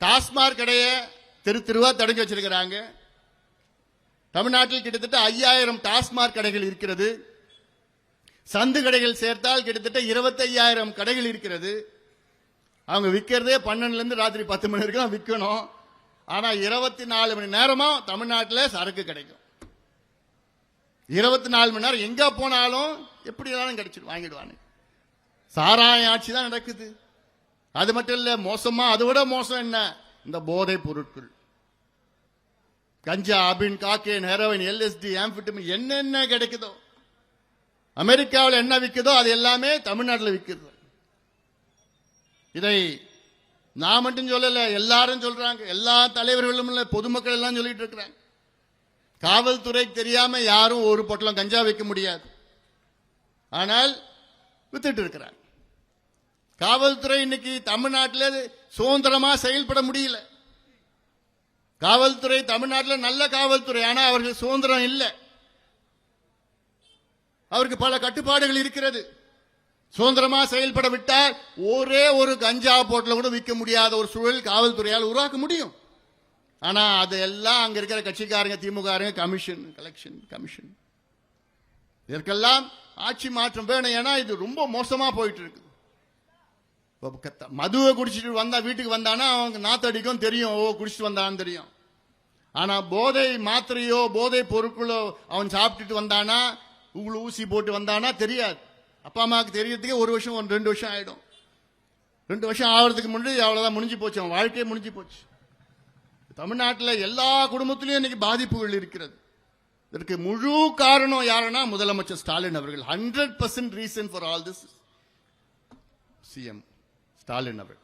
டாஸ்மாக் கடையை தெருவா தடங்கி வச்சிருக்கிறாங்க. தமிழ்நாட்டில் கிட்டத்தட்ட 5000 டாஸ்மாக் கடைகள் இருக்கிறது. சந்து கடைகள் சேர்த்தால் கிட்டத்தட்ட 25,000 கடைகள் இருக்கிறது. அவங்க விற்கிறதே 12 இருந்து ராத்திரி 10 மணி வரைக்கும் விற்கணும். ஆனா 24 மணி நேரமா தமிழ்நாட்டில் சரக்கு கிடைக்கும். 24 மணி நேரம் எங்க போனாலும் எப்படி கிடைச்சிடும், வாங்கிடுவாங்க. சாராய ஆட்சி தான் நடக்குது. அது மட்டும் இல்ல, மோசமா அதை விட மோசம் என்ன, இந்த போதை பொருட்கள், கஞ்சா, அபின், காக்கேன், ஹெரோயின், LSD, ஆம்பிட்டமின், என்னென்ன கிடைக்குதோ, அமெரிக்காவில் என்ன விற்குதோ அது எல்லாமே தமிழ்நாட்டில் விற்கிறது. இதை நான் மட்டும் சொல்லல, எல்லாரும் சொல்றாங்க. எல்லா தலைவர்களும் பொதுமக்கள் எல்லாம் சொல்லிட்டு இருக்கிறாங்க. காவல்துறை தெரியாம யாரும் ஒரு பொட்டலம் கஞ்சா வைக்க முடியாது. ஆனால் வித்துட்டு இருக்கிறாங்க. காவல்துறை இன்னைக்கு தமிழ்நாட்டில் சுதந்திரமா செயல்பட முடியல. காவல்துறை தமிழ்நாட்டில் நல்ல காவல்துறை, ஆனா அவர்கள் சுதந்திரம் இல்லை. அவருக்கு பல கட்டுப்பாடுகள் இருக்கிறது. சுதந்திரமா செயல்பட விட்டால் ஒரே ஒரு கஞ்சா போட்டல கூட விற்க முடியாத ஒரு சூழல் காவல்துறையால் உருவாக்க முடியும். ஆனா அதெல்லாம் அங்க இருக்கிற கட்சிக்காரங்க, திமுக கமிஷன், கலெக்ஷன் கமிஷன், இதற்கெல்லாம் ஆட்சி மாற்றம் வேணும். ஏன்னா இது ரொம்ப மோசமா போயிட்டு இருக்கு. மதுவை குடிச்சிட்டு வந்தா, வீட்டுக்கு வந்தானா அவங்க நாத்தடிக்கும் தெரியும், ஓ குடிச்சிட்டு வந்தான்னு தெரியும். ஆனா போதை மாத்திரையோ போதை பொருட்களோ அவன் சாப்பிட்டுட்டு வந்தானா, ஊசி போட்டு வந்தானா தெரியாது. அப்பா அம்மாவுக்கு தெரியறதுக்கே 1 வருஷம் 2 வருஷம் ஆயிடும். 2 வருஷம் ஆகிறதுக்கு முன்னாடி அவ்வளவுதான், முடிஞ்சு போச்சு, அவன் வாழ்க்கையே முடிஞ்சு போச்சு. தமிழ்நாட்டில் எல்லா குடும்பத்திலையும் இன்னைக்கு பாதிப்புகள் இருக்கிறது. இதற்கு முழு காரணம் யாருன்னா முதலமைச்சர் ஸ்டாலின் அவர்கள். 100% reason for all this CM Stalin அவர்கள்.